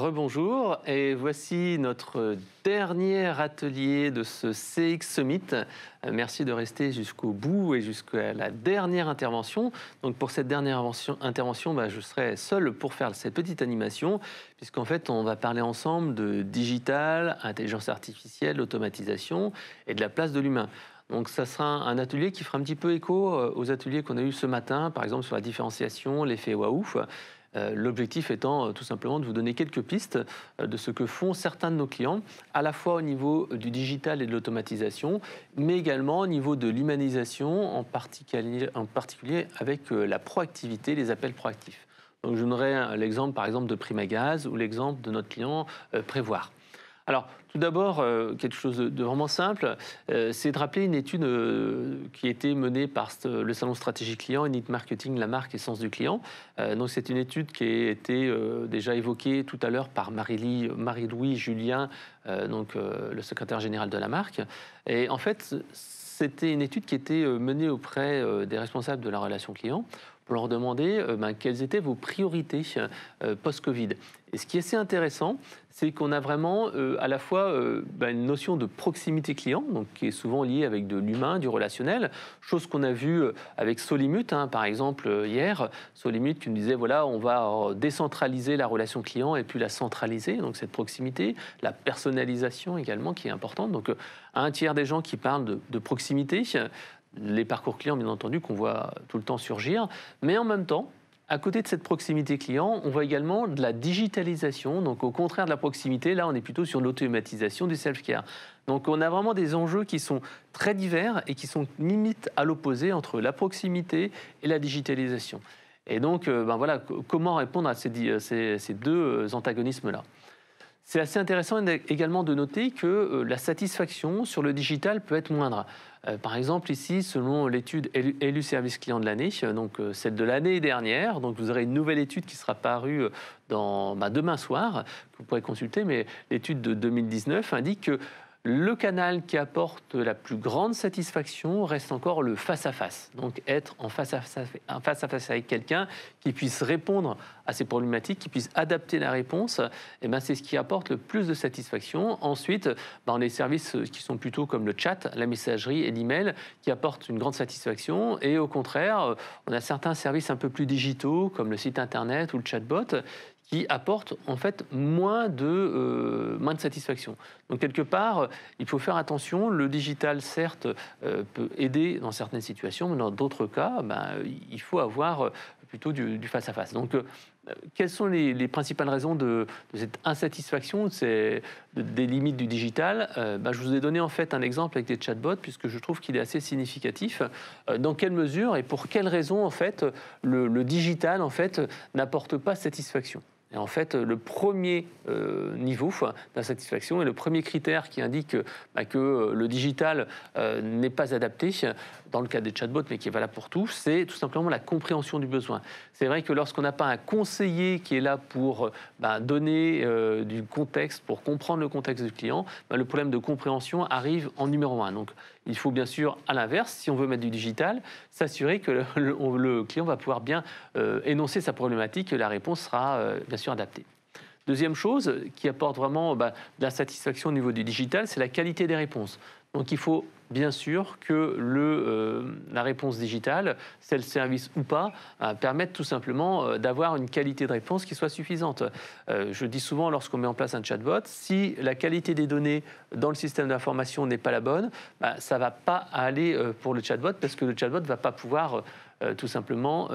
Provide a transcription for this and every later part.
Rebonjour, et voici notre dernier atelier de ce CX Summit. Merci de rester jusqu'au bout et jusqu'à la dernière intervention. Donc pour cette dernière intervention, je serai seul pour faire cette petite animation, puisqu'en fait on va parler ensemble de digital, intelligence artificielle, automatisation et de la place de l'humain. Donc ça sera un atelier qui fera un petit peu écho aux ateliers qu'on a eus ce matin, par exemple sur la différenciation, l'effet waouh. L'objectif étant tout simplement de vous donner quelques pistes de ce que font certains de nos clients, à la fois au niveau du digital et de l'automatisation, mais également au niveau de l'humanisation, en particulier avec la proactivité, les appels proactifs. Donc je donnerai l'exemple par exemple de Primagaz ou l'exemple de notre client Prévoir. Alors, tout d'abord, quelque chose de vraiment simple, c'est de rappeler une étude qui a été menée par le Salon Stratégie Client, Init Marketing, la marque et sens du client. Donc, c'est une étude qui a été déjà évoquée tout à l'heure par Marie-Louis Julien, le secrétaire général de la marque. Et en fait, c'était une étude qui était menée auprès des responsables de la relation client pour leur demander quelles étaient vos priorités post-Covid. Et ce qui est assez intéressant, c'est qu'on a vraiment à la fois une notion de proximité client, donc qui est souvent liée avec de l'humain, du relationnel, chose qu'on a vue avec Solimut, par exemple, hier. Solimut qui nous disait, voilà, on va décentraliser la relation client et puis la centraliser, donc cette proximité, la personnalisation également qui est importante. Donc, un tiers des gens qui parlent de proximité, les parcours clients, bien entendu, qu'on voit tout le temps surgir, mais en même temps, à côté de cette proximité client, on voit également de la digitalisation. Donc, au contraire de la proximité, là, on est plutôt sur l'automatisation du self-care. Donc, on a vraiment des enjeux qui sont très divers et qui sont limite à l'opposé entre la proximité et la digitalisation. Et donc, voilà, comment répondre à ces deux antagonismes-là? C'est assez intéressant également de noter que la satisfaction sur le digital peut être moindre. Par exemple, ici, selon l'étude élu service client de l'année, donc celle de l'année dernière, donc vous aurez une nouvelle étude qui sera parue demain soir, que vous pourrez consulter, mais l'étude de 2019 indique que le canal qui apporte la plus grande satisfaction reste encore le face-à-face. Donc être en face-à-face avec quelqu'un qui puisse répondre à ces problématiques, qui puisse adapter la réponse, c'est ce qui apporte le plus de satisfaction. Ensuite, on a des services qui sont plutôt comme le chat, la messagerie et l'email, qui apportent une grande satisfaction. Et au contraire, on a certains services un peu plus digitaux, comme le site internet ou le chatbot, qui apportent en fait moins de satisfaction. Donc quelque part, il faut faire attention. Le digital, certes, peut aider dans certaines situations, mais dans d'autres cas, il faut avoir plutôt du face-à-face. Donc quelles sont les principales raisons de cette insatisfaction, des limites du digital? Je vous ai donné en fait un exemple avec des chatbots, puisque je trouve qu'il est assez significatif. Dans quelle mesure et pour quelles raisons en fait le digital en fait n'apporte pas satisfaction? Et en fait, le premier niveau d'insatisfaction et le premier critère qui indique que le digital n'est pas adapté, dans le cas des chatbots, mais qui est valable pour tout, c'est tout simplement la compréhension du besoin. C'est vrai que lorsqu'on n'a pas un conseiller qui est là pour donner du contexte, pour comprendre le contexte du client, le problème de compréhension arrive en numéro 1. Donc, il faut bien sûr, à l'inverse, si on veut mettre du digital, s'assurer que le client va pouvoir bien énoncer sa problématique, que la réponse sera bien sûr adaptée. Deuxième chose qui apporte vraiment de la satisfaction au niveau du digital, c'est la qualité des réponses. Donc il faut bien sûr que la réponse digitale, self-service ou pas, permette tout simplement d'avoir une qualité de réponse qui soit suffisante. Je dis souvent, lorsqu'on met en place un chatbot, si la qualité des données dans le système d'information n'est pas la bonne, ça ne va pas aller pour le chatbot, parce que le chatbot ne va pas pouvoir tout simplement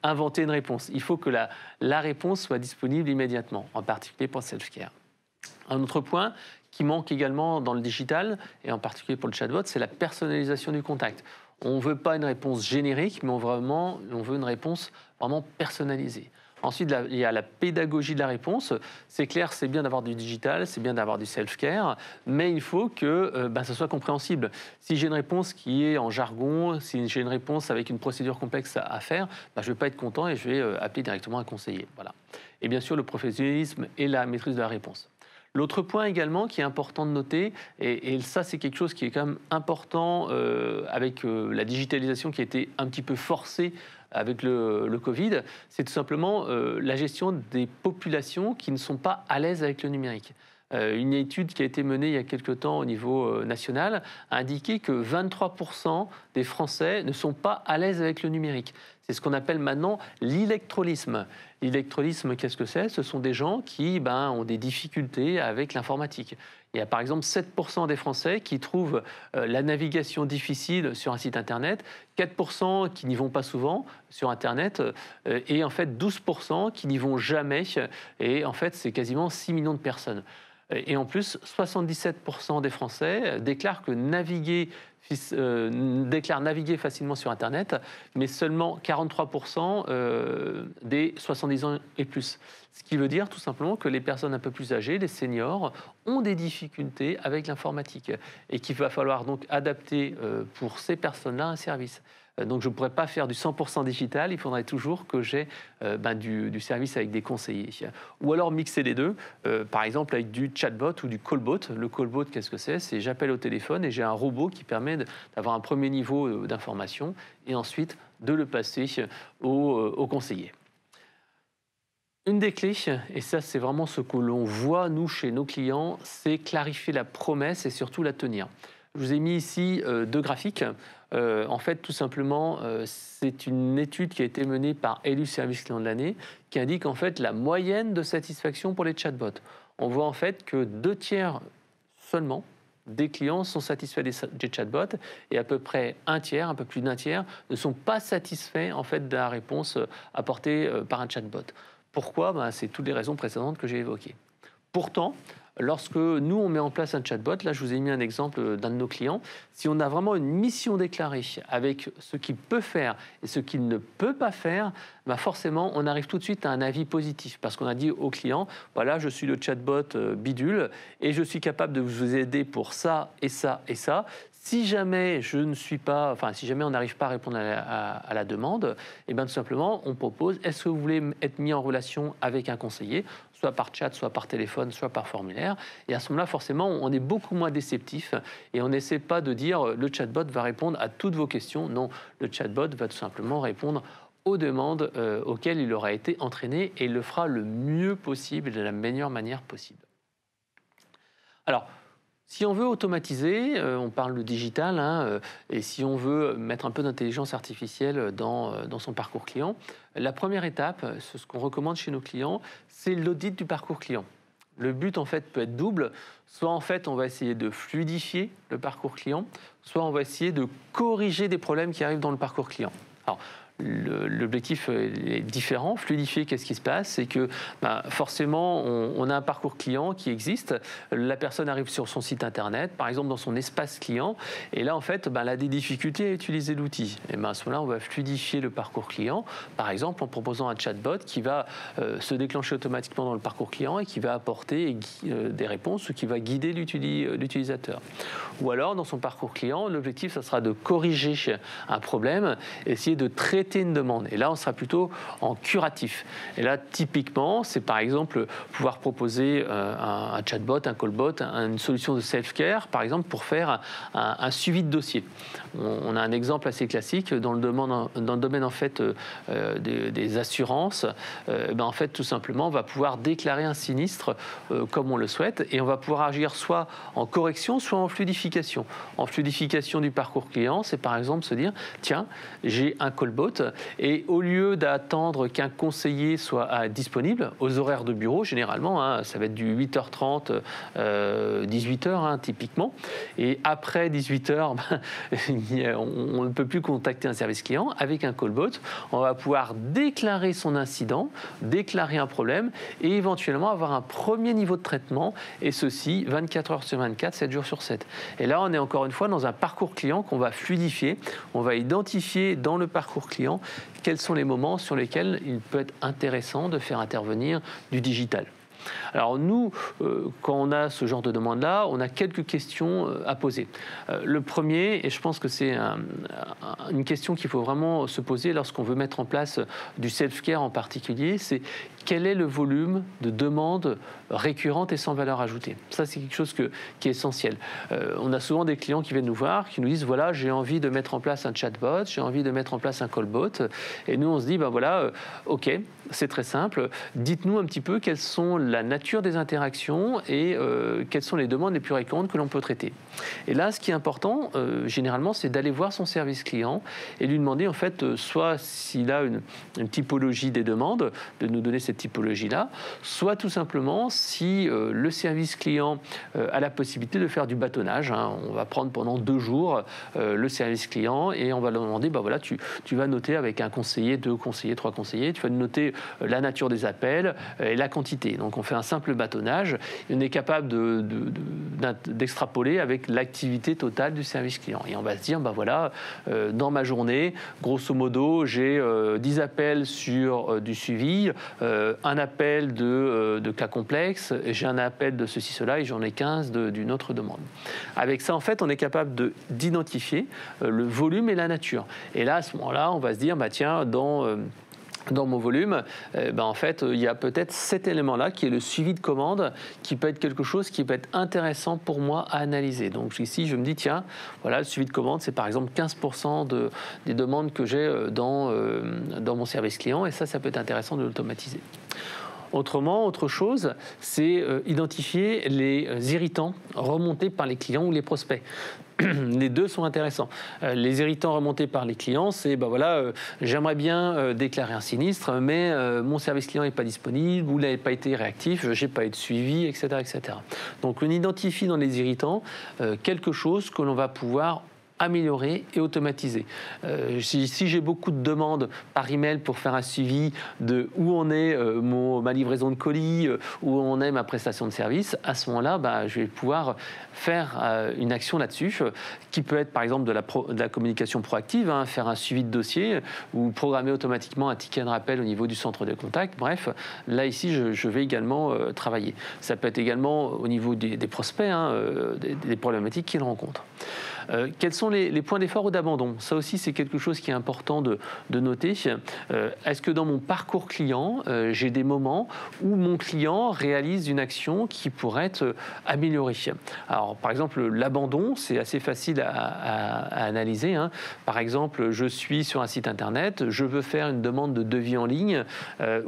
inventer une réponse. Il faut que la réponse soit disponible immédiatement, en particulier pour le self-care. Un autre point qui manque également dans le digital, et en particulier pour le chatbot, c'est la personnalisation du contact. On ne veut pas une réponse générique, mais on veut une réponse vraiment personnalisée. Ensuite, il y a la pédagogie de la réponse. C'est clair, c'est bien d'avoir du digital, c'est bien d'avoir du self-care, mais il faut que ça soit compréhensible. Si j'ai une réponse qui est en jargon, si j'ai une réponse avec une procédure complexe à faire, je ne vais pas être content et je vais appeler directement un conseiller. Voilà. Et bien sûr, le professionnalisme et la maîtrise de la réponse. L'autre point également qui est important de noter, et ça c'est quelque chose qui est quand même important avec la digitalisation qui a été un petit peu forcée avec le Covid, c'est tout simplement la gestion des populations qui ne sont pas à l'aise avec le numérique. Une étude qui a été menée il y a quelque temps au niveau national a indiqué que 23% des Français ne sont pas à l'aise avec le numérique. C'est ce qu'on appelle maintenant l'électrolisme. L'électrolisme, qu'est-ce que c'est? Ce sont des gens qui ont des difficultés avec l'informatique. Il y a par exemple 7% des Français qui trouvent la navigation difficile sur un site Internet, 4% qui n'y vont pas souvent sur Internet, et en fait 12% qui n'y vont jamais. Et en fait, c'est quasiment 6 millions de personnes. Et en plus, 77% des Français déclarent naviguer facilement sur Internet, mais seulement 43% des 70 ans et plus. Ce qui veut dire tout simplement que les personnes un peu plus âgées, les seniors, ont des difficultés avec l'informatique et qu'il va falloir donc adapter pour ces personnes-là un service. Donc je ne pourrais pas faire du 100% digital, il faudrait toujours que j'ai du service avec des conseillers. Ou alors mixer les deux, par exemple avec du chatbot ou du callbot. Le callbot, qu'est-ce que c'est? C'est j'appelle au téléphone et j'ai un robot qui permet d'avoir un premier niveau d'information et ensuite de le passer au conseiller. Une des clés, et ça c'est vraiment ce que l'on voit nous chez nos clients, c'est clarifier la promesse et surtout la tenir. Je vous ai mis ici deux graphiques. En fait, tout simplement, c'est une étude qui a été menée par Élu Service Client de l'année qui indique en fait la moyenne de satisfaction pour les chatbots. On voit en fait que 2/3 seulement des clients sont satisfaits des chatbots et à peu près un tiers, un peu plus d'un tiers, ne sont pas satisfaits en fait de la réponse apportée par un chatbot. Pourquoi? C'est toutes les raisons précédentes que j'ai évoquées. Pourtant, lorsque nous, on met en place un chatbot, là, je vous ai mis un exemple d'un de nos clients, si on a vraiment une mission déclarée avec ce qu'il peut faire et ce qu'il ne peut pas faire, forcément, on arrive tout de suite à un avis positif parce qu'on a dit au client, voilà, je suis le chatbot bidule et je suis capable de vous aider pour ça et ça et ça. Si jamais si jamais on n'arrive pas à répondre à la demande, tout simplement, on propose, est-ce que vous voulez être mis en relation avec un conseiller, soit par chat, soit par téléphone, soit par formulaire. Et à ce moment-là, forcément, on est beaucoup moins déceptif et on n'essaie pas de dire le chatbot va répondre à toutes vos questions. Non, le chatbot va tout simplement répondre aux demandes auxquelles il aura été entraîné et il le fera le mieux possible et de la meilleure manière possible. Alors, si on veut automatiser, on parle de digital, et si on veut mettre un peu d'intelligence artificielle dans son parcours client, la première étape, ce qu'on recommande chez nos clients, c'est l'audit du parcours client. Le but, en fait, peut être double. Soit, en fait, on va essayer de fluidifier le parcours client, soit on va essayer de corriger des problèmes qui arrivent dans le parcours client. Alors, l'objectif est différent. Fluidifier, qu'est-ce qui se passe? C'est que forcément, on a un parcours client qui existe. La personne arrive sur son site internet, par exemple dans son espace client, et là, en fait, elle a des difficultés à utiliser l'outil. Et à ce moment-là, on va fluidifier le parcours client, par exemple en proposant un chatbot qui va se déclencher automatiquement dans le parcours client et qui va apporter des réponses ou qui va guider l'utilisateur. Ou alors, dans son parcours client, l'objectif, ça sera de corriger un problème, essayer de traiter une demande. Et là, on sera plutôt en curatif. Et là, typiquement, c'est par exemple pouvoir proposer un chatbot, un callbot, une solution de self-care, par exemple, pour faire un suivi de dossier. On a un exemple assez classique dans le domaine en fait, des assurances. En fait, tout simplement, on va pouvoir déclarer un sinistre comme on le souhaite et on va pouvoir agir soit en correction, soit en fluidification. En fluidification du parcours client, c'est par exemple se dire, tiens, j'ai un callbot et au lieu d'attendre qu'un conseiller soit disponible aux horaires de bureau, généralement, ça va être du 8h30, 18h typiquement, et après 18h, on ne peut plus contacter un service client. Avec un callbot, on va pouvoir déclarer son incident, déclarer un problème et éventuellement avoir un premier niveau de traitement, et ceci 24 heures sur 24, 7 jours sur 7. Et là, on est encore une fois dans un parcours client qu'on va fluidifier. On va identifier dans le parcours client quels sont les moments sur lesquels il peut être intéressant de faire intervenir du digital. Alors nous, quand on a ce genre de demande-là, on a quelques questions à poser. Le premier, et je pense que c'est une question qu'il faut vraiment se poser lorsqu'on veut mettre en place du self-care en particulier, c'est quel est le volume de demandes récurrentes et sans valeur ajoutée. Ça, c'est quelque chose qui est essentiel. On a souvent des clients qui viennent nous voir, qui nous disent, voilà, j'ai envie de mettre en place un chatbot, j'ai envie de mettre en place un callbot. Et nous, on se dit, ben voilà, OK, c'est très simple. Dites-nous un petit peu quelles sont la nature des interactions et quelles sont les demandes les plus récurrentes que l'on peut traiter. Et là, ce qui est important, généralement, c'est d'aller voir son service client et lui demander, en fait, soit s'il a une typologie des demandes, de nous donner cette typologie-là, soit tout simplement si le service client a la possibilité de faire du bâtonnage. On va prendre pendant 2 jours le service client et on va leur demander, ben voilà, tu vas noter avec un conseiller, 2 conseillers, 3 conseillers, tu vas noter la nature des appels et la quantité. Donc on fait un simple bâtonnage et on est capable d'extrapoler avec l'activité totale du service client. Et on va se dire, ben voilà, dans ma journée, grosso modo, j'ai 10 appels sur du suivi, un appel de cas complexes, j'ai un appel de ceci, cela, et j'en ai 15 d'une autre demande. Avec ça, en fait, on est capable d'identifier le volume et la nature. Et là, à ce moment-là, on va se dire, bah, tiens, dans mon volume, en fait, il y a peut-être cet élément-là qui est le suivi de commande, qui peut être quelque chose qui peut être intéressant pour moi à analyser. Donc ici, je me dis, tiens, voilà, le suivi de commande, c'est par exemple 15% des demandes que j'ai dans mon service client, et ça peut être intéressant de l'automatiser. Autrement, autre chose, c'est identifier les irritants remontés par les clients ou les prospects. Les deux sont intéressants. Les irritants remontés par les clients, c'est j'aimerais bien déclarer un sinistre, mais mon service client n'est pas disponible, vous n'avez pas été réactif, je n'ai pas été suivi, etc., etc. Donc on identifie dans les irritants quelque chose que l'on va pouvoir améliorer et automatiser. Si j'ai beaucoup de demandes par email pour faire un suivi de où en est ma livraison de colis, où en est ma prestation de service, à ce moment-là, je vais pouvoir faire une action là-dessus, qui peut être par exemple de la communication proactive, faire un suivi de dossier ou programmer automatiquement un ticket de rappel au niveau du centre de contact. Bref, là ici, je vais également travailler. Ça peut être également au niveau des prospects, des problématiques qu'ils rencontrent. Quels sont les points d'effort ou d'abandon? Ça aussi, c'est quelque chose qui est important de noter. Est-ce que dans mon parcours client, j'ai des moments où mon client réalise une action qui pourrait être améliorée? Alors, par exemple, l'abandon, c'est assez facile à analyser. Par exemple, je suis sur un site internet, je veux faire une demande de devis en ligne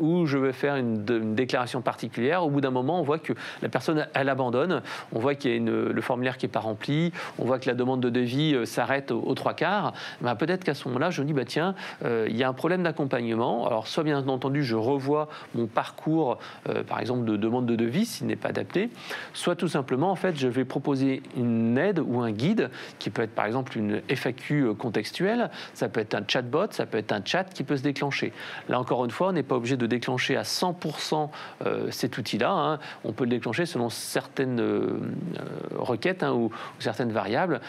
ou je veux faire une déclaration particulière. Au bout d'un moment, on voit que la personne, elle abandonne. On voit qu'il y a le formulaire qui n'est pas rempli. On voit que la demande de devis s'arrête aux 3/4, peut-être qu'à ce moment-là, je me dis, tiens, il y a un problème d'accompagnement. Alors, soit bien entendu, je revois mon parcours, par exemple, de demande de devis, s'il n'est pas adapté, soit tout simplement, en fait, je vais proposer une aide ou un guide qui peut être, par exemple, une FAQ contextuelle, ça peut être un chatbot, ça peut être un chat qui peut se déclencher. Là, encore une fois, on n'est pas obligé de déclencher à 100% cet outil-là. On peut le déclencher selon certaines requêtes ou certaines variables.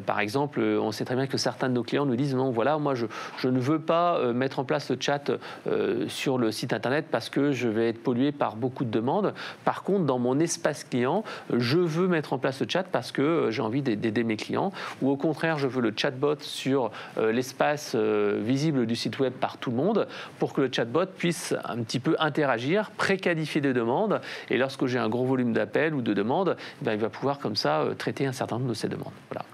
Par exemple, on sait très bien que certains de nos clients nous disent, non, voilà, moi, je ne veux pas mettre en place le chat sur le site internet parce que je vais être pollué par beaucoup de demandes. Par contre, dans mon espace client, je veux mettre en place le chat parce que j'ai envie d'aider mes clients. Ou au contraire, je veux le chatbot sur l'espace visible du site web par tout le monde pour que le chatbot puisse un petit peu interagir, préqualifier des demandes. Et lorsque j'ai un gros volume d'appels ou de demandes, il va pouvoir comme ça traiter un certain nombre de ces demandes. Voilà.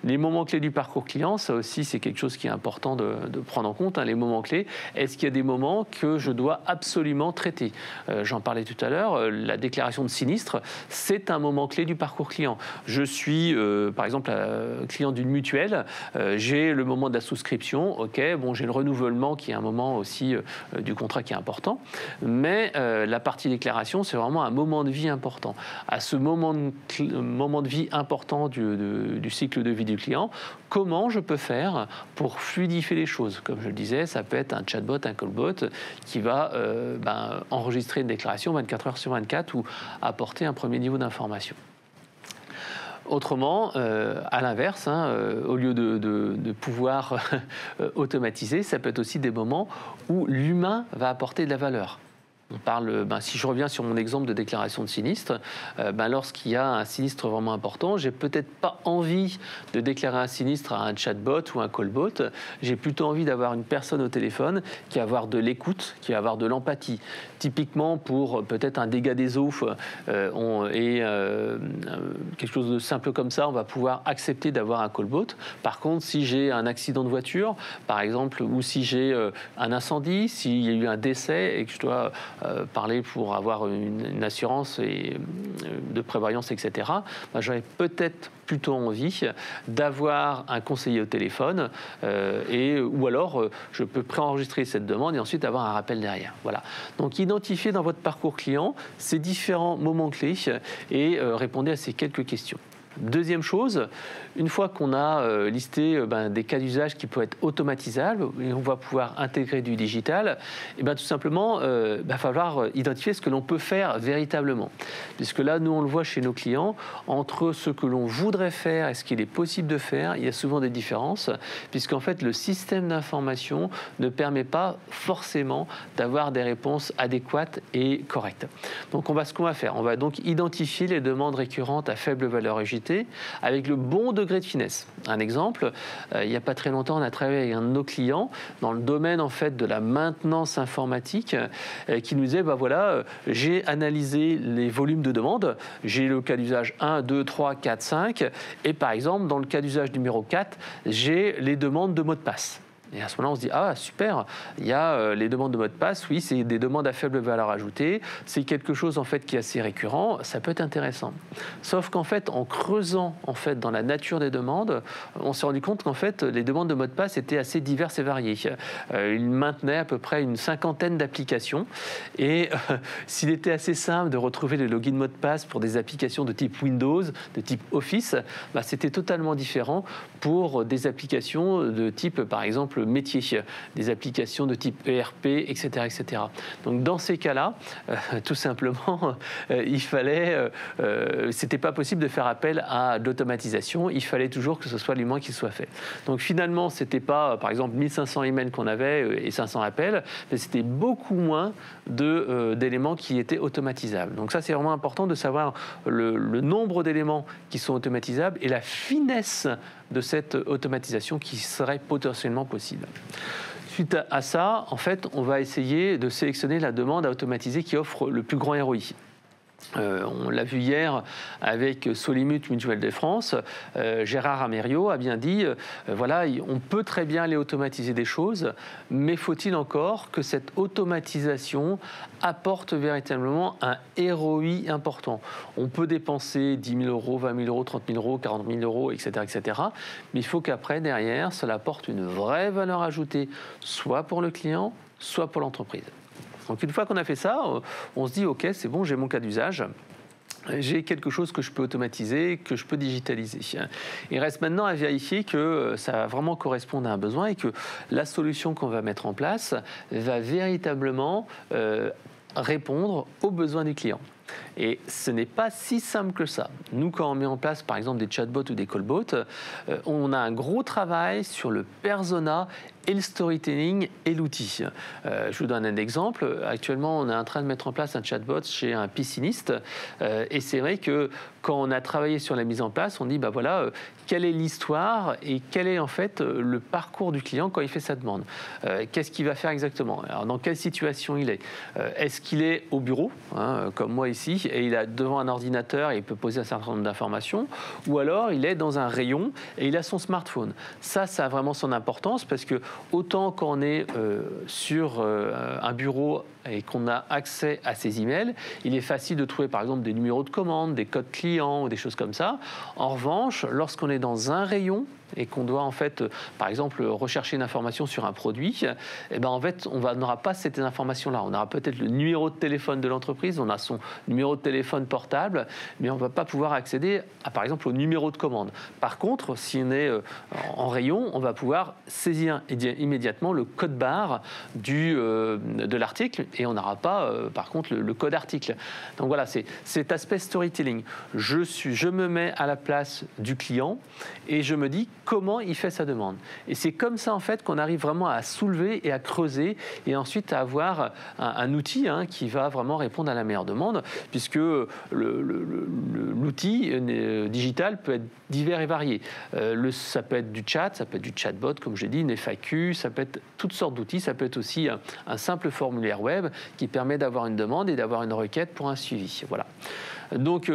Les moments clés du parcours client, ça aussi, c'est quelque chose qui est important de prendre en compte. Les moments clés, est-ce qu'il y a des moments que je dois absolument traiter? J'en parlais tout à l'heure, la déclaration de sinistre, c'est un moment clé du parcours client. Je suis, par exemple, client d'une mutuelle, j'ai le moment de la souscription, j'ai le renouvellement qui est un moment aussi du contrat qui est important, mais la partie déclaration, c'est vraiment un moment de vie important. À ce moment de vie important du cycle de vie du client, comment je peux faire pour fluidifier les choses? Comme je le disais, ça peut être un chatbot, un callbot qui va enregistrer une déclaration 24 heures sur 24 ou apporter un premier niveau d'information. Autrement, à l'inverse, au lieu de pouvoir automatiser, ça peut être aussi des moments où l'humain va apporter de la valeur. On parle, si je reviens sur mon exemple de déclaration de sinistre, lorsqu'il y a un sinistre vraiment important, j'ai peut-être pas envie de déclarer un sinistre à un chatbot ou un callbot. J'ai plutôt envie d'avoir une personne au téléphone qui va avoir de l'écoute, qui va avoir de l'empathie. Typiquement pour peut-être un dégât des eaux quelque chose de simple comme ça, on va pouvoir accepter d'avoir un callbot. Par contre, si j'ai un accident de voiture, par exemple, ou si j'ai un incendie, s'il y a eu un décès et que je dois parler pour avoir une assurance de prévoyance, etc., j'aurais peut-être plutôt envie d'avoir un conseiller au téléphone ou alors je peux préenregistrer cette demande et ensuite avoir un rappel derrière. Voilà. Donc identifiez dans votre parcours client ces différents moments clés et répondez à ces quelques questions. Deuxième chose, une fois qu'on a listé des cas d'usage qui peuvent être automatisables et on va pouvoir intégrer du digital, tout simplement, il va falloir identifier ce que l'on peut faire véritablement. Puisque là, nous, on le voit chez nos clients, entre ce que l'on voudrait faire et ce qu'il est possible de faire, il y a souvent des différences, puisqu'en fait, le système d'information ne permet pas forcément d'avoir des réponses adéquates et correctes. Donc, ce qu'on va faire, on va donc identifier les demandes récurrentes à faible valeur ajoutée avec le bon degré de finesse. Un exemple, il n'y a pas très longtemps, on a travaillé avec un de nos clients dans le domaine en fait de la maintenance informatique qui nous disait j'ai analysé les volumes de demandes, j'ai le cas d'usage 1, 2, 3, 4, 5 et par exemple dans le cas d'usage numéro 4, j'ai les demandes de mots de passe. Et à ce moment-là, on se dit, ah super, il y a les demandes de mot de passe, oui, c'est des demandes à faible valeur ajoutée, c'est quelque chose en fait qui est assez récurrent, ça peut être intéressant. Sauf qu'en fait, en creusant en fait dans la nature des demandes, on s'est rendu compte qu'en fait, les demandes de mot de passe étaient assez diverses et variées. Ils maintenaient à peu près une cinquantaine d'applications et s'il était assez simple de retrouver les logins mot de passe pour des applications de type Windows, de type Office, c'était totalement différent pour des applications de type, par exemple, métier, des applications de type ERP, etc., etc. Donc dans ces cas-là, tout simplement, c'était pas possible de faire appel à l'automatisation. Il fallait toujours que ce soit l'humain qui soit fait. Donc finalement, c'était pas, par exemple, 1500 emails qu'on avait et 500 appels, mais c'était beaucoup moins d'éléments qui étaient automatisables. Donc ça, c'est vraiment important de savoir le nombre d'éléments qui sont automatisables et la finesse de cette automatisation qui serait potentiellement possible. Suite à ça, en fait, on va essayer de sélectionner la demande à automatiser qui offre le plus grand ROI. On l'a vu hier avec Solimut Mutuelle de France, Gérard Ameriot a bien dit, on peut très bien aller automatiser des choses, mais faut-il encore que cette automatisation apporte véritablement un ROI important. On peut dépenser 10 000 euros, 20 000 euros, 30 000 euros, 40 000 euros, etc., etc. Mais il faut qu'après, derrière, cela apporte une vraie valeur ajoutée, soit pour le client, soit pour l'entreprise. Donc une fois qu'on a fait ça, on se dit ok, c'est bon, j'ai mon cas d'usage. J'ai quelque chose que je peux automatiser, que je peux digitaliser. Il reste maintenant à vérifier que ça va vraiment correspondre à un besoin et que la solution qu'on va mettre en place va véritablement répondre aux besoins du client. Et ce n'est pas si simple que ça. Nous, quand on met en place, par exemple, des chatbots ou des callbots, on a un gros travail sur le persona et le storytelling et l'outil. Je vous donne un exemple. Actuellement, on est en train de mettre en place un chatbot chez un pisciniste. Et c'est vrai que quand on a travaillé sur la mise en place, on dit, quelle est l'histoire et quel est en fait le parcours du client quand il fait sa demande. Qu'est-ce qu'il va faire exactement? Alors, dans quelle situation il est? Est-ce qu'il est au bureau, comme moi ici, et il est devant un ordinateur et il peut poser un certain nombre d'informations, ou alors il est dans un rayon et il a son smartphone. Ça a vraiment son importance parce que autant quand on est sur un bureau et qu'on a accès à ses emails, il est facile de trouver par exemple des numéros de commande, des codes clients ou des choses comme ça. En revanche, lorsqu'on est dans un rayon et qu'on doit en fait, par exemple, rechercher une information sur un produit, en fait, on n'aura pas cette information-là. On aura peut-être le numéro de téléphone de l'entreprise, on a son numéro de téléphone portable, mais on ne va pas pouvoir accéder, par exemple, au numéro de commande. Par contre, si on est en rayon, on va pouvoir saisir immédiatement le code barre de l'article et on n'aura pas, par contre, le code article. Donc voilà, c'est cet aspect storytelling. Je me mets à la place du client et je me dis comment il fait sa demande. Et c'est comme ça, en fait, qu'on arrive vraiment à soulever et à creuser et ensuite à avoir un outil qui va vraiment répondre à la meilleure demande, puisque l'outil digital peut être divers et variés. Ça peut être du chat, ça peut être du chatbot, comme je l'ai dit, une FAQ, ça peut être toutes sortes d'outils, ça peut être aussi un simple formulaire web qui permet d'avoir une demande et d'avoir une requête pour un suivi. Voilà. Donc,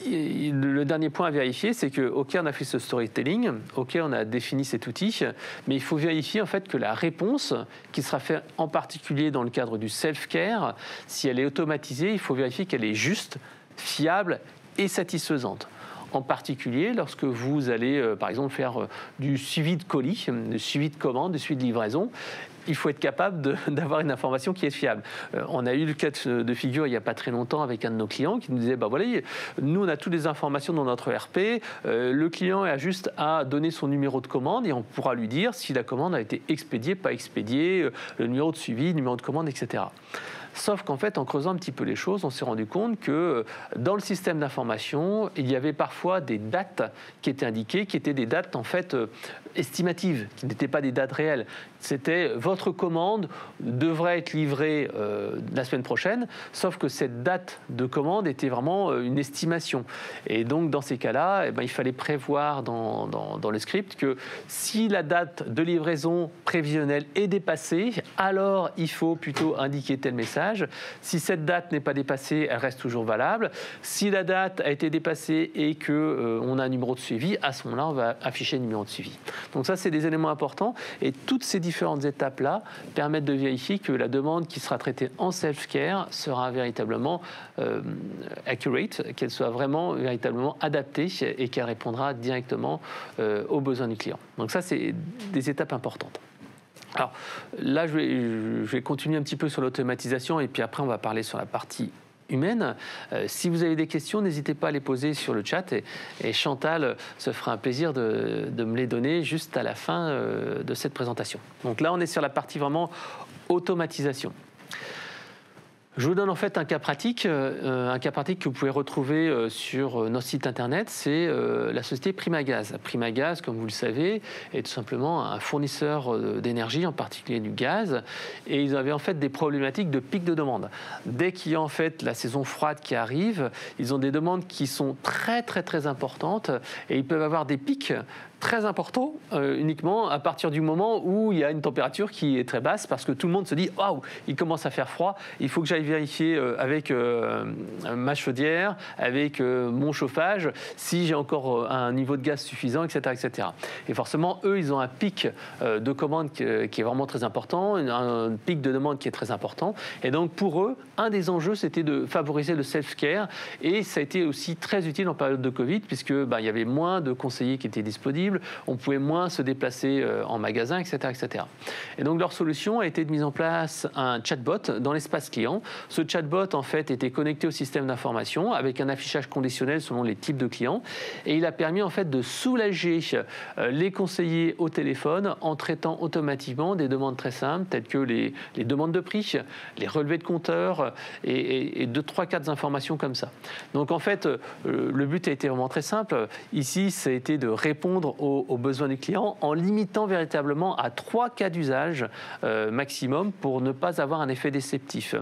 le dernier point à vérifier, c'est que, OK, on a fait ce storytelling, OK, on a défini cet outil, mais il faut vérifier en fait que la réponse, qui sera faite en particulier dans le cadre du self-care, si elle est automatisée, il faut vérifier qu'elle est juste, fiable et satisfaisante. En particulier, lorsque vous allez, par exemple, faire du suivi de colis, du suivi de commande, du suivi de livraison, il faut être capable d'avoir une information qui est fiable. On a eu le cas de figure il n'y a pas très longtemps avec un de nos clients qui nous disait, voilà, nous on a toutes les informations dans notre ERP, le client a juste à donner son numéro de commande et on pourra lui dire si la commande a été expédiée, pas expédiée, le numéro de suivi, le numéro de commande, etc. Sauf qu'en fait, en creusant un petit peu les choses, on s'est rendu compte que dans le système d'information, il y avait parfois des dates qui étaient indiquées, qui étaient des dates en fait estimatives, qui n'étaient pas des dates réelles. C'était votre commande devrait être livrée la semaine prochaine, sauf que cette date de commande était vraiment une estimation. Et donc, dans ces cas-là, il fallait prévoir dans le script que si la date de livraison prévisionnelle est dépassée, alors il faut plutôt indiquer tel message. Si cette date n'est pas dépassée, elle reste toujours valable. Si la date a été dépassée et qu'on a un numéro de suivi, à ce moment-là, on va afficher le numéro de suivi. Donc ça, c'est des éléments importants. Et toutes ces différentes étapes-là permettent de vérifier que la demande qui sera traitée en self-care sera véritablement accurate, qu'elle soit vraiment véritablement adaptée et qu'elle répondra directement aux besoins du client. Donc ça, c'est des étapes importantes. Alors là, je vais continuer un petit peu sur l'automatisation et puis après, on va parler sur la partie humaine. Si vous avez des questions, n'hésitez pas à les poser sur le chat et Chantal se fera un plaisir de me les donner juste à la fin de cette présentation. Donc là, on est sur la partie vraiment automatisation. Je vous donne en fait un cas pratique que vous pouvez retrouver sur notre site internet, c'est la société Primagaz. Primagaz, comme vous le savez, est tout simplement un fournisseur d'énergie, en particulier du gaz, et ils avaient en fait des problématiques de pic de demande. Dès qu'il y a en fait la saison froide qui arrive, ils ont des demandes qui sont très très très importantes et ils peuvent avoir des pics très important uniquement à partir du moment où il y a une température qui est très basse parce que tout le monde se dit « Waouh, il commence à faire froid, il faut que j'aille vérifier avec ma chaudière, avec mon chauffage, si j'ai encore un niveau de gaz suffisant, etc. etc. » Et forcément, eux, ils ont un pic de commande qui est vraiment très important, un pic de demande qui est très important. Et donc, pour eux, un des enjeux, c'était de favoriser le self-care et ça a été aussi très utile en période de Covid puisque il y avait moins de conseillers qui étaient disponibles, on pouvait moins se déplacer en magasin, etc., etc. Et donc leur solution a été de mise en place un chatbot dans l'espace client. Ce chatbot en fait était connecté au système d'information avec un affichage conditionnel selon les types de clients et il a permis en fait de soulager les conseillers au téléphone en traitant automatiquement des demandes très simples telles que les demandes de prix, les relevés de compteurs et 2, 3, 4 informations comme ça. Donc en fait, le but a été vraiment très simple. Ici, ça a été de répondre aux besoins des clients en limitant véritablement à 3 cas d'usage maximum pour ne pas avoir un effet déceptif.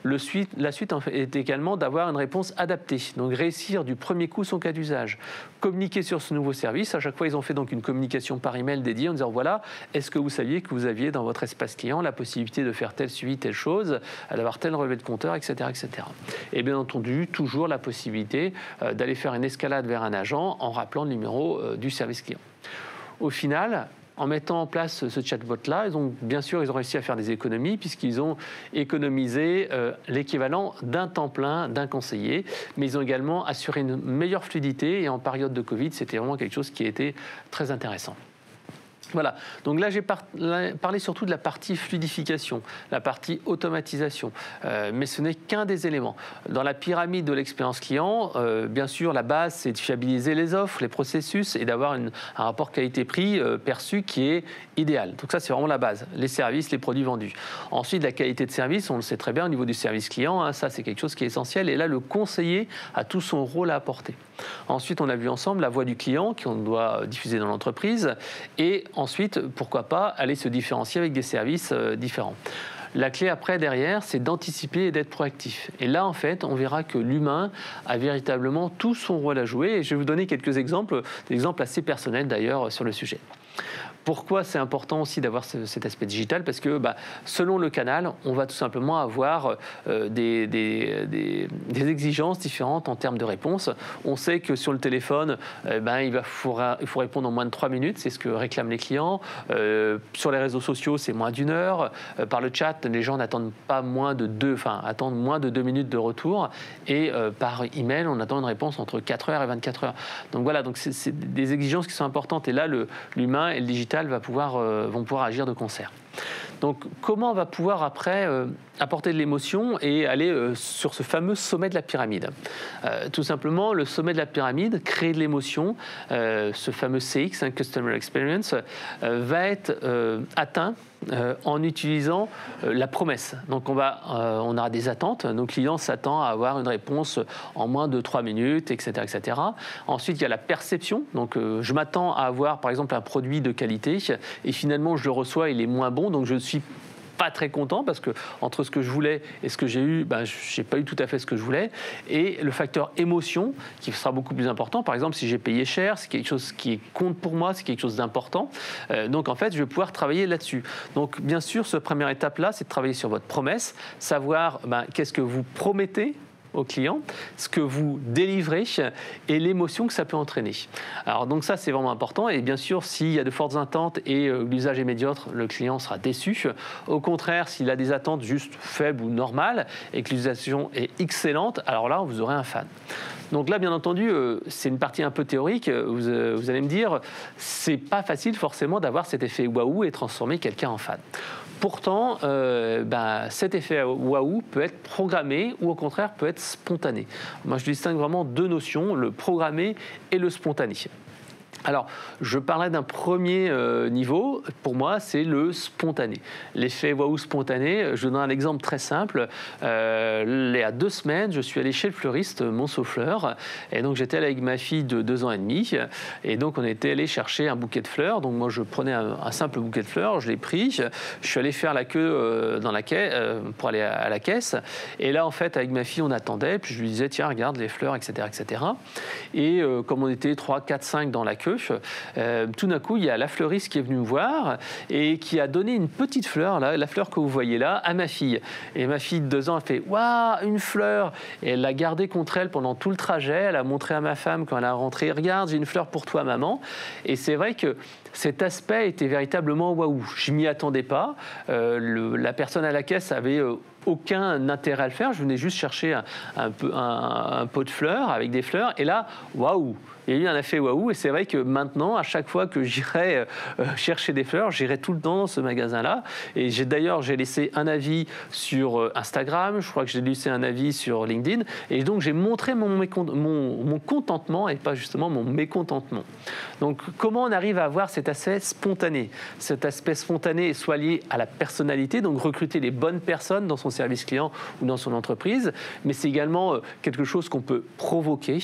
La suite en fait, est également d'avoir une réponse adaptée, donc réussir du premier coup son cas d'usage. Communiquer sur ce nouveau service, à chaque fois ils ont fait donc une communication par email dédiée en disant voilà, est-ce que vous saviez que vous aviez dans votre espace client la possibilité de faire tel suivi, telle chose, d'avoir tel relevé de compteur, etc., etc. Et bien entendu, toujours la possibilité d'aller faire une escalade vers un agent en rappelant le numéro du service client. Au final, en mettant en place ce chatbot-là, bien sûr, ils ont réussi à faire des économies puisqu'ils ont économisé l'équivalent d'un temps plein d'un conseiller, mais ils ont également assuré une meilleure fluidité et en période de Covid, c'était vraiment quelque chose qui était très intéressant. Voilà, donc là j'ai parlé surtout de la partie fluidification, la partie automatisation, mais ce n'est qu'un des éléments. Dans la pyramide de l'expérience client, bien sûr la base c'est de fiabiliser les offres, les processus et d'avoir un rapport qualité-prix perçu qui est idéal. Donc ça c'est vraiment la base, les services, les produits vendus. Ensuite la qualité de service, on le sait très bien au niveau du service client, hein, ça c'est quelque chose qui est essentiel et là le conseiller a tout son rôle à apporter. Ensuite on a vu ensemble la voix du client qu'on doit diffuser dans l'entreprise et ensuite, pourquoi pas, aller se différencier avec des services différents. La clé après, derrière, c'est d'anticiper et d'être proactif. Et là, en fait, on verra que l'humain a véritablement tout son rôle à jouer. Et je vais vous donner quelques exemples, des exemples assez personnels d'ailleurs sur le sujet. Pourquoi c'est important aussi d'avoir cet aspect digital? Parce que selon le canal, on va tout simplement avoir des exigences différentes en termes de réponse. On sait que sur le téléphone, il faut répondre en moins de 3 minutes, c'est ce que réclament les clients. Sur les réseaux sociaux, c'est moins d'1 heure. Par le chat, les gens n'attendent pas attendent moins de 2 minutes de retour. Et par email, on attend une réponse entre 4 heures et 24 heures. Donc voilà, c'est des exigences qui sont importantes. Et là, l'humain et le digital vont pouvoir agir de concert. Donc, comment on va pouvoir après apporter de l'émotion et aller sur ce fameux sommet de la pyramide? Tout simplement, le sommet de la pyramide, créer de l'émotion, ce fameux CX, Customer Experience, va être atteint en utilisant la promesse. Donc on aura des attentes, nos clients s'attendent à avoir une réponse en moins de 3 minutes, etc., etc. Ensuite, il y a la perception, donc je m'attends à avoir par exemple un produit de qualité et finalement je le reçois, il est moins bon, donc je ne suis pas très content parce que entre ce que je voulais et ce que j'ai eu, je n'ai pas eu tout à fait ce que je voulais. Et le facteur émotion qui sera beaucoup plus important. Par exemple, si j'ai payé cher, c'est quelque chose qui compte pour moi, c'est quelque chose d'important. Donc en fait, je vais pouvoir travailler là-dessus. Donc bien sûr, cette première étape-là, c'est de travailler sur votre promesse, savoir qu'est-ce que vous promettez au client, ce que vous délivrez et l'émotion que ça peut entraîner. Alors donc ça c'est vraiment important et bien sûr s'il y a de fortes attentes et l'usage est médiocre, le client sera déçu. Au contraire, s'il a des attentes juste faibles ou normales et que l'utilisation est excellente, alors là vous aurez un fan. Donc là, bien entendu, c'est une partie un peu théorique. Vous allez me dire, c'est pas facile forcément d'avoir cet effet waouh et transformer quelqu'un en fan. Pourtant, cet effet waouh peut être programmé ou au contraire peut être spontané. Moi, je distingue vraiment deux notions, le programmé et le spontané. Alors, je parlais d'un premier niveau, pour moi, c'est le spontané. L'effet waouh spontané, je donne un exemple très simple. Il y a 2 semaines, je suis allé chez le fleuriste Monceau-Fleurs, et donc j'étais allé avec ma fille de 2 ans et demi, et donc on était allé chercher un bouquet de fleurs. Donc moi, je prenais un simple bouquet de fleurs, je l'ai pris, je suis allé faire la queue pour aller à la caisse, et là, en fait, avec ma fille, on attendait, puis je lui disais, tiens, regarde les fleurs, etc., etc. Et comme on était 3, 4, 5 dans la queue, tout d'un coup, il y a la fleuriste qui est venue me voir et qui a donné une petite fleur, là, la fleur que vous voyez là, à ma fille. Et ma fille de 2 ans, elle fait « Waouh, une fleur !» Et elle l'a gardée contre elle pendant tout le trajet. Elle a montré à ma femme quand elle a rentré « Regarde, j'ai une fleur pour toi, maman !» Et c'est vrai que cet aspect était véritablement waouh. Je m'y attendais pas. La personne à la caisse avait aucun intérêt à le faire. Je venais juste chercher un pot de fleurs avec des fleurs. Et là, waouh! Il y a eu un effet waouh, et c'est vrai que maintenant, à chaque fois que j'irai chercher des fleurs, j'irai tout le temps dans ce magasin-là. Et j'ai laissé un avis sur Instagram, je crois que j'ai laissé un avis sur LinkedIn, et donc j'ai montré mon contentement et pas justement mon mécontentement. Donc comment on arrive à avoir cet aspect spontané? Cet aspect spontané soit lié à la personnalité, donc recruter les bonnes personnes dans son service client ou dans son entreprise, mais c'est également quelque chose qu'on peut provoquer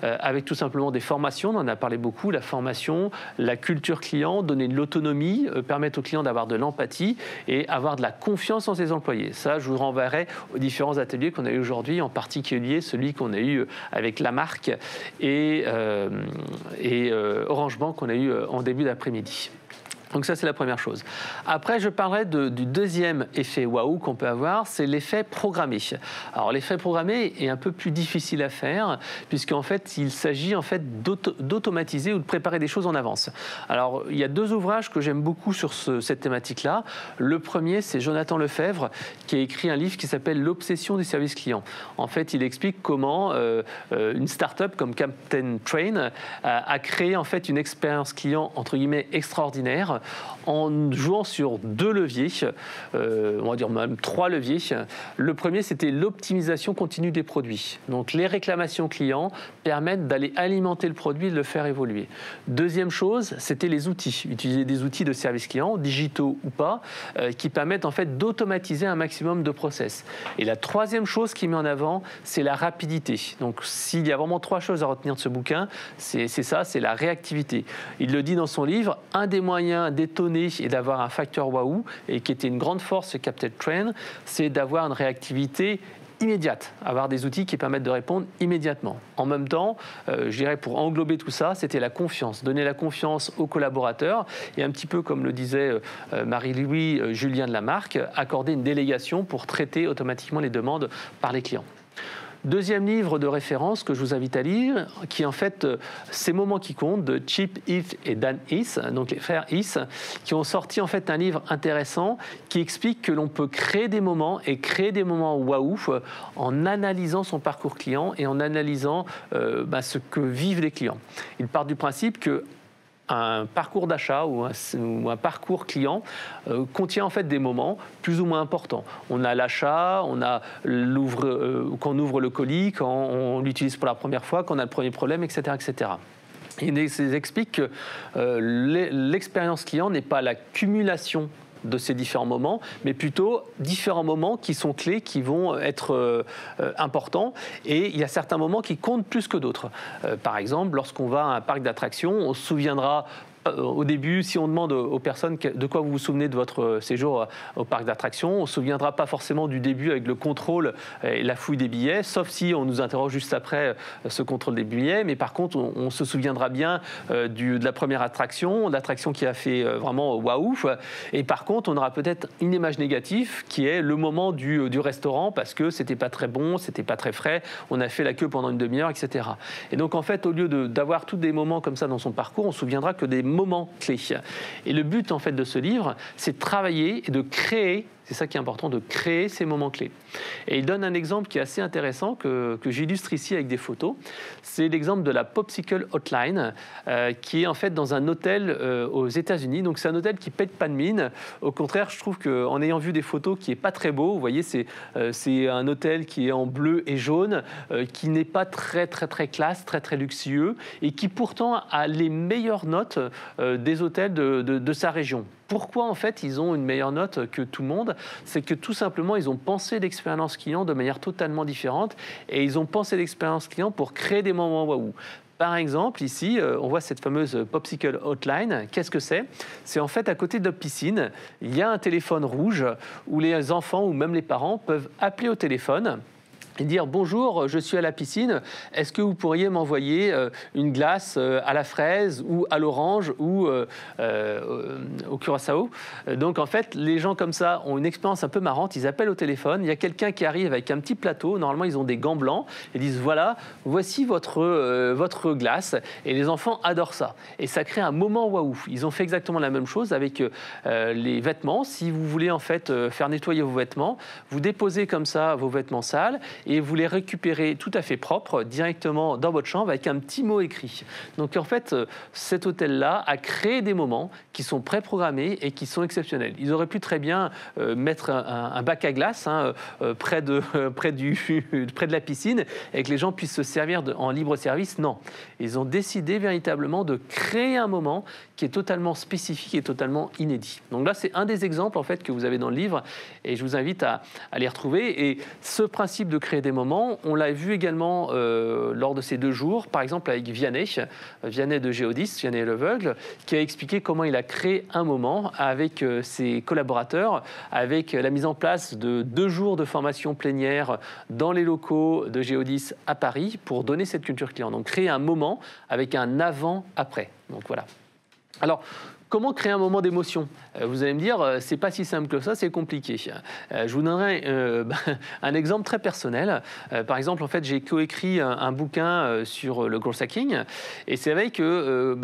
avec tout simplement des formations, on en a parlé beaucoup, la formation, la culture client, donner de l'autonomie, permettre aux clients d'avoir de l'empathie et avoir de la confiance en ses employés. Ça, je vous renverrai aux différents ateliers qu'on a eu aujourd'hui, en particulier celui qu'on a eu avec la marque et Orange Bank qu'on a eu en début d'après-midi. Donc ça, c'est la première chose. Après, je parlerai du deuxième effet waouh qu'on peut avoir, c'est l'effet programmé. Alors l'effet programmé est un peu plus difficile à faire, puisqu'en fait, il s'agit en fait d'automatiser ou de préparer des choses en avance. Alors, il y a 2 ouvrages que j'aime beaucoup sur cette thématique-là. Le premier, c'est Jonathan Lefebvre, qui a écrit un livre qui s'appelle L'obsession du service client. En fait, il explique comment une start-up comme Captain Train a créé en fait une expérience client entre guillemets extraordinaire, en jouant sur 2 leviers, on va dire même 3 leviers. Le premier, c'était l'optimisation continue des produits. Donc les réclamations clients permettent d'aller alimenter le produit et de le faire évoluer. Deuxième chose, c'était les outils. Utiliser des outils de service client, digitaux ou pas, qui permettent en fait d'automatiser un maximum de process. Et la troisième chose qu'il met en avant, c'est la rapidité. Donc s'il y a vraiment 3 choses à retenir de ce bouquin, c'est ça, c'est la réactivité. Il le dit dans son livre, un des moyens d'étonner et d'avoir un facteur waouh, et qui était une grande force chez Captain Train, c'est d'avoir une réactivité immédiate, avoir des outils qui permettent de répondre immédiatement. En même temps, je dirais pour englober tout ça, c'était la confiance, donner la confiance aux collaborateurs et un petit peu comme le disait Marie-Louis Julien de la marque, accorder une délégation pour traiter automatiquement les demandes par les clients. Deuxième livre de référence que je vous invite à lire, qui est en fait Ces moments qui comptent de Chip Heath et Dan Heath, donc les frères Heath, qui ont sorti en fait un livre intéressant qui explique que l'on peut créer des moments et créer des moments waouh en analysant son parcours client et en analysant ce que vivent les clients. Ils partent du principe que un parcours d'achat ou un parcours client contient en fait des moments plus ou moins importants. On a l'achat, on a quand on ouvre le colis, quand on l'utilise pour la première fois, quand on a le premier problème, etc., etc. Il explique que l'expérience client n'est pas la cumulation de ces différents moments, mais plutôt différents moments qui sont clés, qui vont être importants. Et il y a certains moments qui comptent plus que d'autres. Par exemple, lorsqu'on va à un parc d'attractions, on se souviendra au début, si on demande aux personnes de quoi vous vous souvenez de votre séjour au parc d'attractions, on ne se souviendra pas forcément du début avec le contrôle et la fouille des billets, sauf si on nous interroge juste après ce contrôle des billets. Mais par contre, on se souviendra bien de la première attraction, l'attraction qui a fait vraiment waouh. Et par contre, on aura peut-être une image négative qui est le moment du restaurant parce que c'était pas très bon, c'était pas très frais, on a fait la queue pendant une demi-heure, etc. Et donc en fait, au lieu d'avoir tous des moments comme ça dans son parcours, on se souviendra que des moments clés. Et le but en fait de ce livre, c'est de travailler et de créer, c'est ça qui est important, de créer ces moments clés. Et il donne un exemple qui est assez intéressant que j'illustre ici avec des photos. C'est l'exemple de la Popsicle Hotline qui est en fait dans un hôtel aux États-Unis. Donc c'est un hôtel qui pète pas de mine. Au contraire, je trouve qu'en ayant vu des photos qui est pas très beau, vous voyez, c'est un hôtel qui est en bleu et jaune, qui n'est pas très classe, très luxueux et qui pourtant a les meilleures notes des hôtels de sa région. Pourquoi en fait ils ont une meilleure note que tout le monde? C'est que tout simplement ils ont pensé l'expérience client de manière totalement différente et ils ont pensé l'expérience client pour créer des moments waouh. Par exemple, ici, on voit cette fameuse Popsicle Hotline. Qu'est-ce que c'est? C'est en fait à côté de la piscine, il y a un téléphone rouge où les enfants ou même les parents peuvent appeler au téléphone et dire « Bonjour, je suis à la piscine, est-ce que vous pourriez m'envoyer une glace à la fraise ou à l'orange ou au curaçao ?» Donc en fait, les gens comme ça ont une expérience un peu marrante, ils appellent au téléphone, il y a quelqu'un qui arrive avec un petit plateau, normalement ils ont des gants blancs, et disent « Voilà, voici votre glace » et les enfants adorent ça. Et ça crée un moment waouh. Ils ont fait exactement la même chose avec les vêtements. Si vous voulez en fait faire nettoyer vos vêtements, vous déposez comme ça vos vêtements sales et vous les récupérez tout à fait propres directement dans votre chambre avec un petit mot écrit. Donc en fait, cet hôtel-là a créé des moments qui sont préprogrammés et qui sont exceptionnels. Ils auraient pu très bien mettre un bac à glace près de la piscine et que les gens puissent se servir en libre service. Non, ils ont décidé véritablement de créer un moment qui est totalement spécifique et totalement inédit. Donc là, c'est un des exemples en fait que vous avez dans le livre et je vous invite à les retrouver. Et ce principe de créer des moments, on l'a vu également lors de ces 2 jours, par exemple avec Vianney de Géodis, Vianney l'aveugle, qui a expliqué comment il a créé un moment avec ses collaborateurs, avec la mise en place de 2 jours de formation plénière dans les locaux de Géodis à Paris pour donner cette culture client. Donc créer un moment avec un avant-après. Donc voilà. Alors, comment créer un moment d'émotion? Vous allez me dire, c'est pas si simple que ça, c'est compliqué. Je vous donnerai un exemple très personnel. Par exemple, en fait, j'ai coécrit un bouquin sur le growth hacking, et c'est vrai que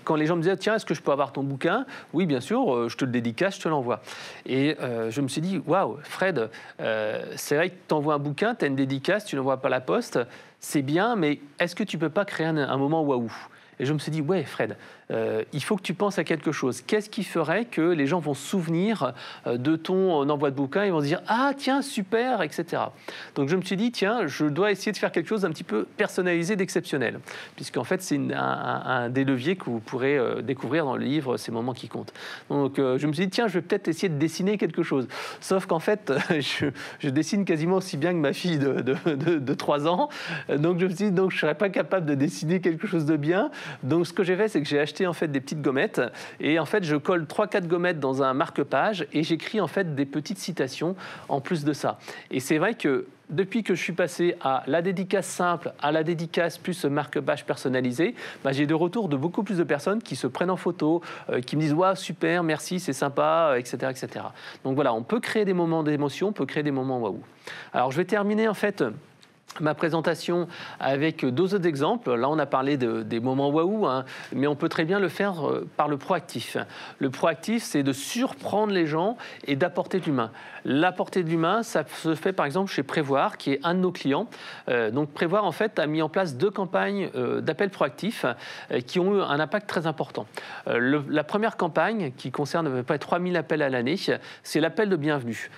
quand les gens me disaient, tiens, est-ce que je peux avoir ton bouquin? Oui, bien sûr, je te le dédicace, je te l'envoie. Et je me suis dit, waouh, Fred, c'est vrai que tu envoies un bouquin, tu as une dédicace, tu l'envoies pas à la poste, c'est bien, mais est-ce que tu peux pas créer un moment waouh? Et je me suis dit, ouais, Fred, il faut que tu penses à quelque chose. Qu'est-ce qui ferait que les gens vont se souvenir de ton envoi de bouquin? Ils vont se dire, ah, tiens, super, etc. Donc je me suis dit, tiens, je dois essayer de faire quelque chose d'un petit peu personnalisé, d'exceptionnel. Puisqu'en fait, c'est un des leviers que vous pourrez découvrir dans le livre, Ces moments qui comptent. Donc je me suis dit, tiens, je vais peut-être essayer de dessiner quelque chose. Sauf qu'en fait, je dessine quasiment aussi bien que ma fille de 3 ans. Donc je me suis dit, donc, je ne serais pas capable de dessiner quelque chose de bien. Donc ce que j'ai fait, c'est que j'ai acheté en fait des petites gommettes, et en fait je colle 3-4 gommettes dans un marque-page, et j'écris en fait des petites citations en plus de ça. Et c'est vrai que depuis que je suis passé à la dédicace simple, à la dédicace plus marque-page personnalisé, j'ai des retours de beaucoup plus de personnes qui se prennent en photo, qui me disent « Waouh, super, merci, c'est sympa, etc., etc. » Donc voilà, on peut créer des moments d'émotion, on peut créer des moments waouh. Alors je vais terminer en fait ma présentation avec 2 autres exemples. Là, on a parlé des moments waouh, mais on peut très bien le faire par le proactif. Le proactif, c'est de surprendre les gens et d'apporter de l'humain. L'apporter de l'humain, ça se fait par exemple chez Prévoir, qui est un de nos clients. Donc Prévoir, en fait, a mis en place 2 campagnes d'appels proactifs qui ont eu un impact très important. La première campagne, qui concerne à peu près 3000 appels à l'année, c'est l'appel de bienvenue.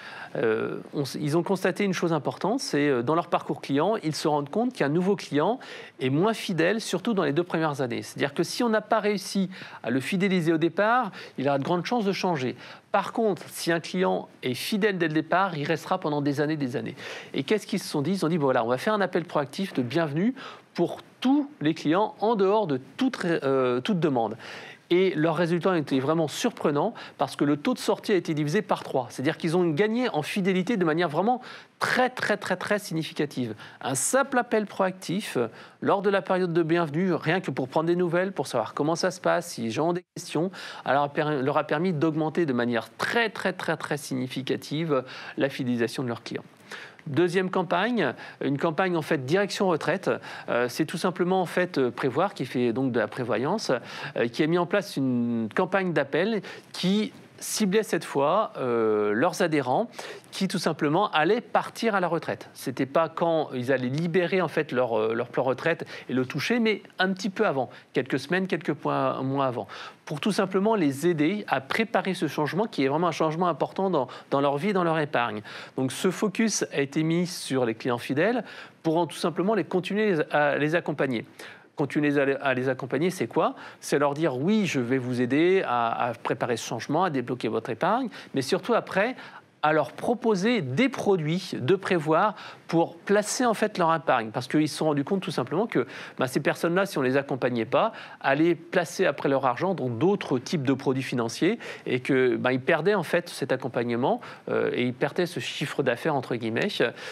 Ils ont constaté une chose importante, c'est dans leur parcours client, ils se rendent compte qu'un nouveau client est moins fidèle, surtout dans les 2 premières années. C'est-à-dire que si on n'a pas réussi à le fidéliser au départ, il aura de grandes chances de changer. Par contre, si un client est fidèle dès le départ, il restera pendant des années, des années. Et qu'est-ce qu'ils se sont dit? Ils ont dit, voilà, on va faire un appel proactif de bienvenue pour tous les clients en dehors de toute demande. Et leurs résultats ont été vraiment surprenants parce que le taux de sortie a été divisé par 3. C'est-à-dire qu'ils ont gagné en fidélité de manière vraiment très significative. Un simple appel proactif lors de la période de bienvenue, rien que pour prendre des nouvelles, pour savoir comment ça se passe, si les gens ont des questions, alors leur a permis d'augmenter de manière très significative la fidélisation de leurs clients. Deuxième campagne, une campagne en fait direction retraite. C'est tout simplement en fait Prévoir, qui fait donc de la prévoyance, qui a mis en place une campagne d'appel qui ciblait cette fois leurs adhérents qui tout simplement allaient partir à la retraite. C'était pas quand ils allaient libérer en fait leur plan retraite et le toucher, mais un petit peu avant, quelques semaines, quelques mois avant, pour tout simplement les aider à préparer ce changement qui est vraiment un changement important dans leur vie, dans leur épargne. Donc ce focus a été mis sur les clients fidèles pour tout simplement continuer à les accompagner. Continuer à les accompagner, c'est quoi? C'est leur dire oui, je vais vous aider à préparer ce changement, à débloquer votre épargne, mais surtout après, à leur proposer des produits de Prévoir pour placer en fait leur épargne. Parce qu'ils se sont rendus compte tout simplement que ces personnes-là, si on ne les accompagnait pas, allaient placer après leur argent dans d'autres types de produits financiers et qu'ils perdaient en fait cet accompagnement et ils perdaient ce chiffre d'affaires entre guillemets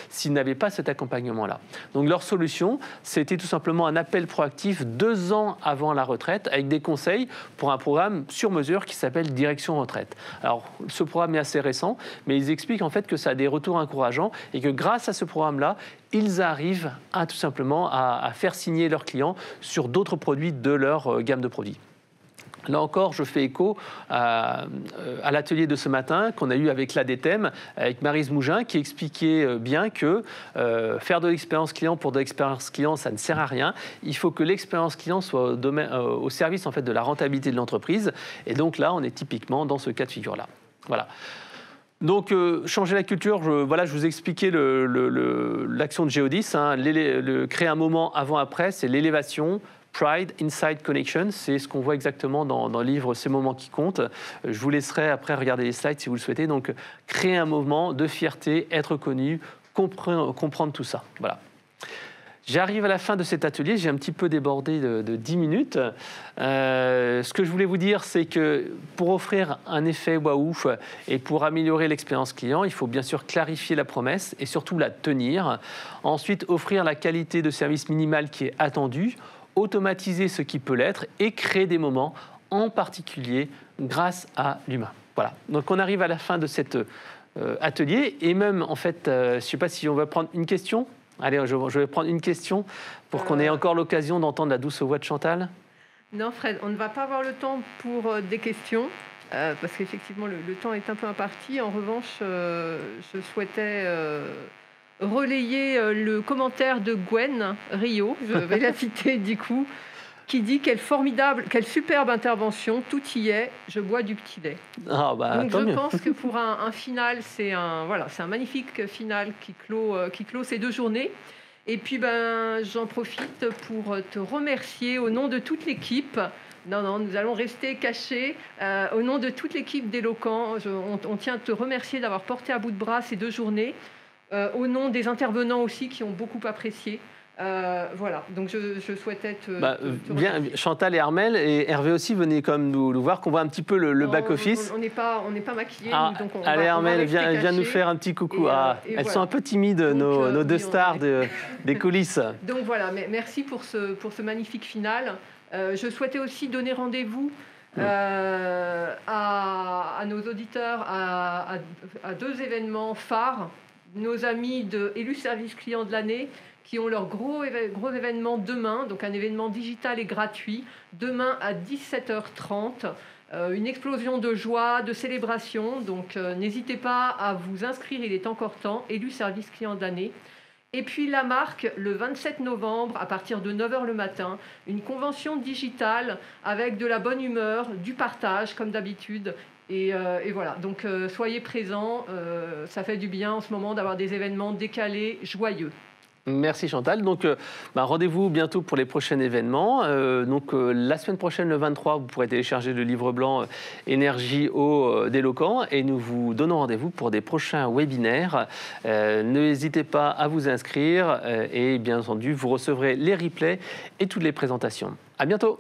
s'ils n'avaient pas cet accompagnement-là. Donc leur solution, c'était tout simplement un appel proactif 2 ans avant la retraite avec des conseils pour un programme sur mesure qui s'appelle Direction Retraite. Alors ce programme est assez récent, mais ils expliquent en fait que ça a des retours encourageants et que grâce à ce programme-là, ils arrivent à tout simplement à faire signer leurs clients sur d'autres produits de leur gamme de produits. Là encore, je fais écho à l'atelier de ce matin qu'on a eu avec l'ADTEM, avec Maryse Mougin, qui expliquait bien que faire de l'expérience client pour de l'expérience client, ça ne sert à rien. Il faut que l'expérience client soit au service en fait, de la rentabilité de l'entreprise. Et donc là, on est typiquement dans ce cas de figure-là. Voilà. Donc, changer la culture, je vous ai expliqué l'action de Géodis. Créer un moment avant-après, c'est l'élévation. Pride, Insight, Connection, c'est ce qu'on voit exactement dans le livre Ces moments qui comptent. Je vous laisserai après regarder les slides si vous le souhaitez. Donc, créer un moment de fierté, être connu, comprendre tout ça. Voilà. J'arrive à la fin de cet atelier, j'ai un petit peu débordé de 10 minutes. Ce que je voulais vous dire, c'est que pour offrir un effet waouh et pour améliorer l'expérience client, il faut bien sûr clarifier la promesse et surtout la tenir. Ensuite, offrir la qualité de service minimale qui est attendue. automatiser ce qui peut l'être et créer des moments, en particulier grâce à l'humain. Voilà, donc on arrive à la fin de cet atelier et même en fait, je ne sais pas si on va prendre une question. Allez, je vais prendre une question pour qu'on ait encore l'occasion d'entendre la douce voix de Chantal. Non, Fred, on ne va pas avoir le temps pour des questions, parce qu'effectivement, le temps est un peu imparti. En revanche, je souhaitais relayer le commentaire de Gwen Rio, je vais la citer du coup, qui dit quelle formidable, quelle superbe intervention, tout y est, je bois du petit lait. Ah bah, donc tant je mieux. pense que pour un final, c'est un magnifique final qui clôt ces 2 journées. Et puis j'en profite pour te remercier au nom de toute l'équipe. Non, nous allons rester cachés. Au nom de toute l'équipe d'Éloquent, on tient à te remercier d'avoir porté à bout de bras ces 2 journées. Au nom des intervenants aussi qui ont beaucoup apprécié. Voilà, donc je souhaitais te bien, Chantal et Armelle et Hervé aussi, venez comme nous voir, qu'on voit un petit peu le back-office. On n'est pas maquillés. Donc allez, Armelle, viens nous faire un petit coucou. Elles voilà. Sont un peu timides, donc, nos 2 stars des coulisses. Donc voilà, merci pour ce magnifique final. Je souhaitais aussi donner rendez-vous à nos auditeurs à 2 événements phares. Nos amis de Élu Service Client de l'année qui ont leur gros événement demain, donc un événement digital et gratuit, demain à 17h30. Une explosion de joie, de célébration, donc n'hésitez pas à vous inscrire, il est encore temps, Élu Service Client de l'année. Et puis la marque, le 27 novembre, à partir de 9h le matin, une convention digitale avec de la bonne humeur, du partage, comme d'habitude. Et voilà, donc soyez présents, ça fait du bien en ce moment d'avoir des événements décalés, joyeux. Merci Chantal. Donc, rendez-vous bientôt pour les prochains événements. La semaine prochaine, le 23, vous pourrez télécharger le livre blanc Énergie, eau d'Éloquent et nous vous donnons rendez-vous pour des prochains webinaires. N'hésitez pas à vous inscrire et bien entendu, vous recevrez les replays et toutes les présentations. À bientôt.